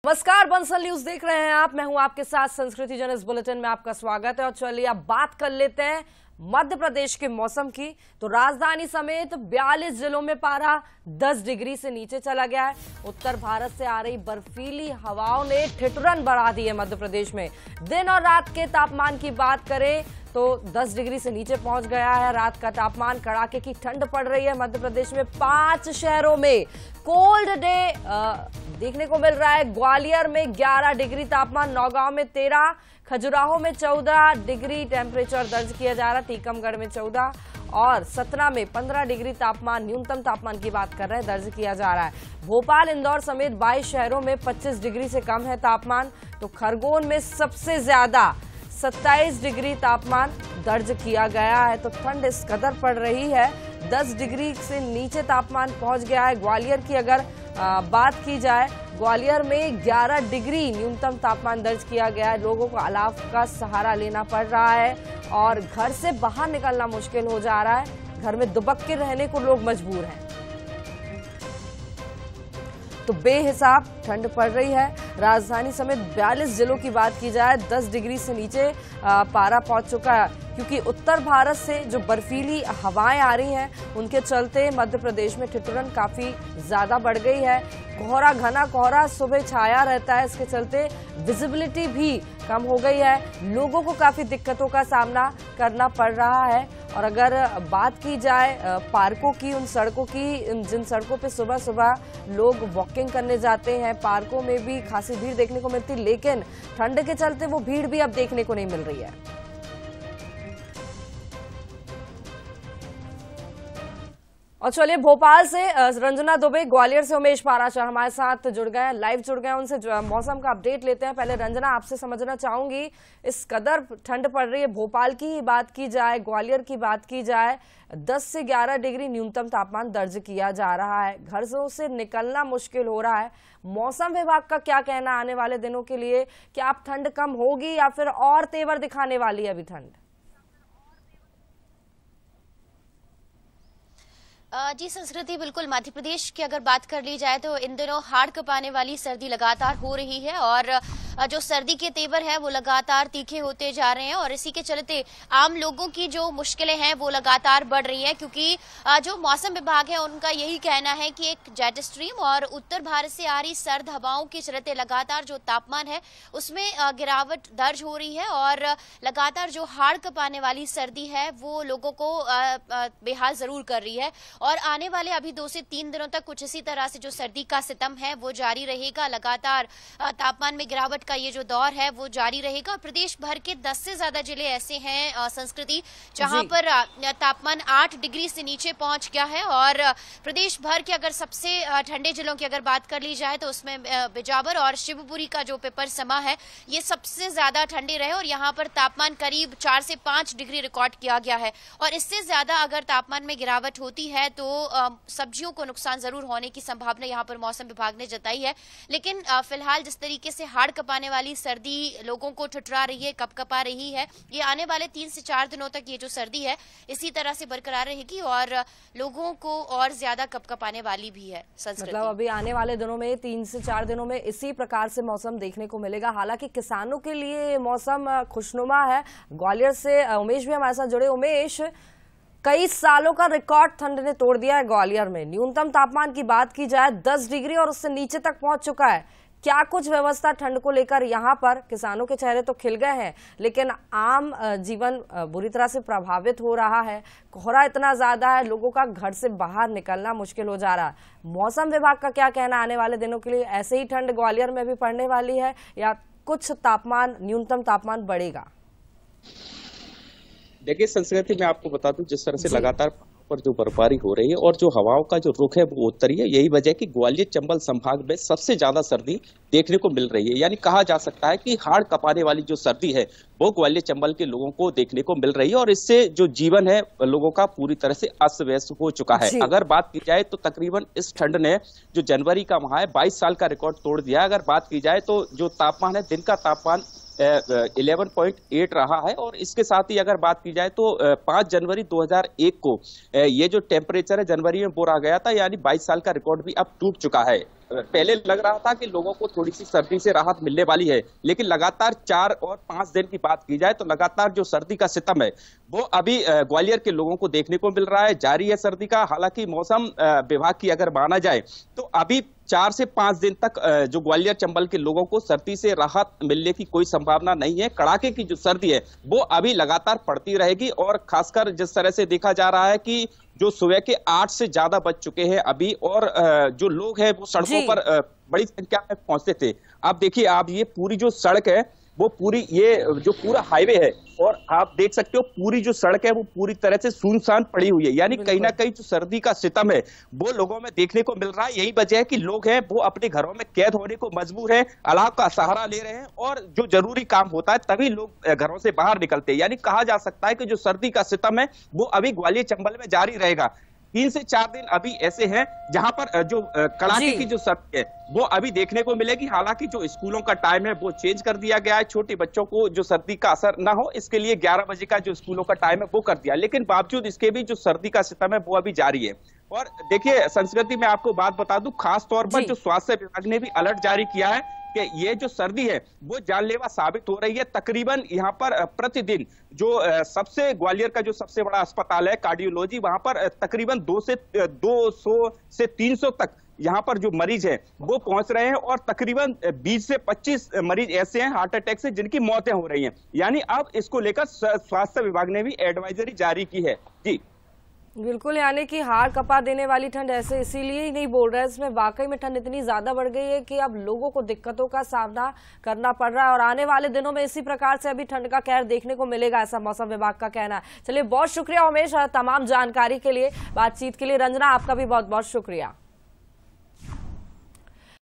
नमस्कार, बंसल न्यूज देख रहे हैं आप। मैं हूं आपके साथ संस्कृति जन। इस बुलेटिन में आपका स्वागत है और चलिए अब बात कर लेते हैं मध्य प्रदेश के मौसम की। तो राजधानी समेत 42 जिलों में पारा 10 डिग्री से नीचे चला गया है। उत्तर भारत से आ रही बर्फीली हवाओं ने ठिठुरन बढ़ा दी है मध्य प्रदेश में। दिन और रात के तापमान की बात करें तो 10 डिग्री से नीचे पहुंच गया है रात का तापमान। कड़ाके की ठंड पड़ रही है मध्य प्रदेश में। 5 शहरों में कोल्ड डे देखने को मिल रहा है। ग्वालियर में 11 डिग्री तापमान, नौगांव में 13, खजुराहो में 14 डिग्री टेम्परेचर दर्ज किया जा रहा है, टीकमगढ़ में 14 और सतना में 15 डिग्री तापमान, न्यूनतम तापमान की बात कर रहे हैं, दर्ज किया जा रहा है। भोपाल, इंदौर समेत 22 शहरों में 25 डिग्री से कम है तापमान। तो खरगोन में सबसे ज्यादा 27 डिग्री तापमान दर्ज किया गया है। तो ठंड इस कदर पड़ रही है, 10 डिग्री से नीचे तापमान पहुंच गया है। ग्वालियर की अगर बात की जाए, ग्वालियर में 11 डिग्री न्यूनतम तापमान दर्ज किया गया है। लोगों को अलाव का सहारा लेना पड़ रहा है और घर से बाहर निकलना मुश्किल हो जा रहा है। घर में दुबक के रहने को लोग मजबूर हैं। तो बेहिसाब ठंड पड़ रही है। राजधानी समेत 42 जिलों की बात की जाए, 10 डिग्री से नीचे पारा पहुंच चुका है, क्योंकि उत्तर भारत से जो बर्फीली हवाएं आ रही हैं उनके चलते मध्य प्रदेश में ठिठुरन काफी ज्यादा बढ़ गई है। कोहरा, घना कोहरा सुबह छाया रहता है, इसके चलते विजिबिलिटी भी कम हो गई है। लोगों को काफी दिक्कतों का सामना करना पड़ रहा है। और अगर बात की जाए पार्कों की, उन सड़कों की, जिन सड़कों पे सुबह सुबह लोग वॉकिंग करने जाते हैं, पार्कों में भी खासी भीड़ देखने को मिलती, लेकिन ठंड के चलते वो भीड़ भी अब देखने को नहीं मिल रही है। और चलिए भोपाल से रंजना दुबे, ग्वालियर से उमेश पाराशर हमारे साथ जुड़ गए हैं, लाइव जुड़ गए हैं। उनसे मौसम का अपडेट लेते हैं। पहले रंजना, आपसे समझना चाहूंगी, इस कदर ठंड पड़ रही है, भोपाल की ही बात की जाए, ग्वालियर की बात की जाए, 10 से 11 डिग्री न्यूनतम तापमान दर्ज किया जा रहा है। घर से निकलना मुश्किल हो रहा है। मौसम विभाग का क्या कहना आने वाले दिनों के लिए? क्या अब ठंड कम होगी या फिर और तेवर दिखाने वाली है अभी ठंड? जी संस्कृति, बिल्कुल मध्य प्रदेश की अगर बात कर ली जाए तो इन दिनों हाड़ कपाने वाली सर्दी लगातार हो रही है और जो सर्दी के तेवर है वो लगातार तीखे होते जा रहे हैं और इसी के चलते आम लोगों की जो मुश्किलें हैं वो लगातार बढ़ रही हैं, क्योंकि जो मौसम विभाग है उनका यही कहना है कि एक जेट स्ट्रीम और उत्तर भारत से आ रही सर्द हवाओं के चलते लगातार जो तापमान है उसमें गिरावट दर्ज हो रही है और लगातार जो हाड़ कपाने वाली सर्दी है वो लोगों को बेहाल जरूर कर रही है। और आने वाले अभी 2 से 3 दिनों तक कुछ इसी तरह से जो सर्दी का सितम है वो जारी रहेगा। लगातार तापमान में गिरावट का ये जो दौर है वो जारी रहेगा। प्रदेश भर के 10 से ज्यादा जिले ऐसे हैं संस्कृति जहां पर तापमान 8 डिग्री से नीचे पहुंच गया है और प्रदेश भर के अगर सबसे ठंडे जिलों की अगर बात कर ली जाए तो उसमें बिजावर और शिवपुरी का जो पेपर समा है ये सबसे ज्यादा ठंडे रहे और यहाँ पर तापमान करीब 4 से 5 डिग्री रिकॉर्ड किया गया है। और इससे ज्यादा अगर तापमान में गिरावट होती है तो सब्जियों को नुकसान जरूर होने की संभावना यहाँ पर मौसम विभाग ने जताई है। लेकिन फिलहाल जिस तरीके से हाड़ कपाने वाली सर्दी लोगों को ठुठरा रही है, कपकपा रही है, ये आने वाले 3 से 4 दिनों तक ये जो सर्दी है इसी तरह से बरकरार रहेगी और लोगों को और ज्यादा कपकपाने वाली भी है। मतलब अभी आने वाले दिनों में 3 से 4 दिनों में इसी प्रकार से मौसम देखने को मिलेगा। हालांकि किसानों के लिए मौसम खुशनुमा है। ग्वालियर से उमेश भी हमारे साथ जुड़े। उमेश, कई सालों का रिकॉर्ड ठंड ने तोड़ दिया है ग्वालियर में। न्यूनतम तापमान की बात की जाए 10 डिग्री और उससे नीचे तक पहुंच चुका है। क्या कुछ व्यवस्था ठंड को लेकर यहाँ पर? किसानों के चेहरे तो खिल गए हैं, लेकिन आम जीवन बुरी तरह से प्रभावित हो रहा है। कोहरा इतना ज्यादा है, लोगों का घर से बाहर निकलना मुश्किल हो जा रहा है। मौसम विभाग का क्या कहना आने वाले दिनों के लिए? ऐसे ही ठंड ग्वालियर में भी पड़ने वाली है या कुछ तापमान, न्यूनतम तापमान बढ़ेगा? देखिए संस्कृति, मैं आपको बता दूं, जिस तरह से लगातार पर जो बर्फबारी हो रही है और जो हवाओं का जो रुख है वो उत्तरी है, यही वजह है कि ग्वालियर चंबल संभाग में सबसे ज्यादा सर्दी देखने को मिल रही है। यानी कहा जा सकता है कि हाड़ कपाने वाली जो सर्दी है वो ग्वालियर चंबल के लोगों को देखने को मिल रही है और इससे जो जीवन है लोगों का पूरी तरह से अस्त व्यस्त हो चुका है। अगर बात की जाए तो तकरीबन इस ठंड ने जो जनवरी का माह है 22 साल का रिकॉर्ड तोड़ दिया। अगर बात की जाए तो जो तापमान है, दिन का तापमान 11.8 रहा है और इसके साथ ही अगर बात की जाए तो 5 जनवरी 2001 को ये जो टेम्परेचर है जनवरी में वो रह गया था, यानी 22 साल का रिकॉर्ड भी अब टूट चुका है। पहले लग रहा था कि लोगों को थोड़ी सी सर्दी से राहत मिलने वाली है, लेकिन लगातार 4 और 5 दिन की बात की जाए तो लगातार जो सर्दी का सितम है वो अभी ग्वालियर के लोगों को देखने को मिल रहा है। जारी है सर्दी का। हालांकि मौसम विभाग की अगर माना जाए तो अभी 4 से 5 दिन तक जो ग्वालियर चंबल के लोगों को सर्दी से राहत मिलने की कोई संभावना नहीं है। कड़ाके की जो सर्दी है वो अभी लगातार पड़ती रहेगी, और खासकर जिस तरह से देखा जा रहा है कि जो सुबह के 8 से ज्यादा बज चुके हैं अभी, और जो लोग हैं वो सड़कों पर बड़ी संख्या में पहुंचते थे। अब देखिए आप, ये पूरी जो सड़क है वो पूरी, ये जो पूरा हाईवे है, और आप देख सकते हो पूरी जो सड़क है वो पूरी तरह से सुनसान पड़ी हुई है। यानी कहीं ना कहीं जो सर्दी का सितम है वो लोगों में देखने को मिल रहा है। यही वजह है कि लोग हैं वो अपने घरों में कैद होने को मजबूर है, अलाव का सहारा ले रहे हैं, और जो जरूरी काम होता है तभी लोग घरों से बाहर निकलते हैं। यानी कहा जा सकता है कि जो सर्दी का सितम है वो अभी ग्वालियर चंबल में जारी रहेगा। 3 से 4 दिन अभी ऐसे हैं जहां पर जो कड़ाके की जो सर्दी है वो अभी देखने को मिलेगी। हालांकि जो स्कूलों का टाइम है वो चेंज कर दिया गया है। छोटे बच्चों को जो सर्दी का असर ना हो इसके लिए 11 बजे का जो स्कूलों का टाइम है वो कर दिया, लेकिन बावजूद इसके भी जो सर्दी का सितम है वो अभी जारी है। और देखिए संस्कृति, मैं आपको बात बता दूं, खास तौर पर जो स्वास्थ्य विभाग ने भी अलर्ट जारी किया है कि ये जो सर्दी है वो जानलेवा साबित हो रही है। तकरीबन यहाँ पर प्रतिदिन जो सबसे ग्वालियर का जो सबसे बड़ा अस्पताल है कार्डियोलॉजी, वहां पर तकरीबन 200 से 300 तक यहाँ पर जो मरीज है वो पहुंच रहे हैं, और तकरीबन 20 से 25 मरीज ऐसे हैं हार्ट अटैक से जिनकी मौतें हो रही हैं। यानी अब इसको लेकर स्वास्थ्य विभाग ने भी एडवाइजरी जारी की है। जी बिल्कुल, यानी कि हाड़ कपा देने वाली ठंड ऐसे इसीलिए ही नहीं बोल रहा है, इसमें वाकई में ठंड इतनी ज्यादा बढ़ गई है कि अब लोगों को दिक्कतों का सामना करना पड़ रहा है, और आने वाले दिनों में इसी प्रकार से अभी ठंड का कहर देखने को मिलेगा, ऐसा मौसम विभाग का कहना है। चलिए, बहुत शुक्रिया उमेश तमाम जानकारी के लिए, बातचीत के लिए। रंजना, आपका भी बहुत बहुत शुक्रिया।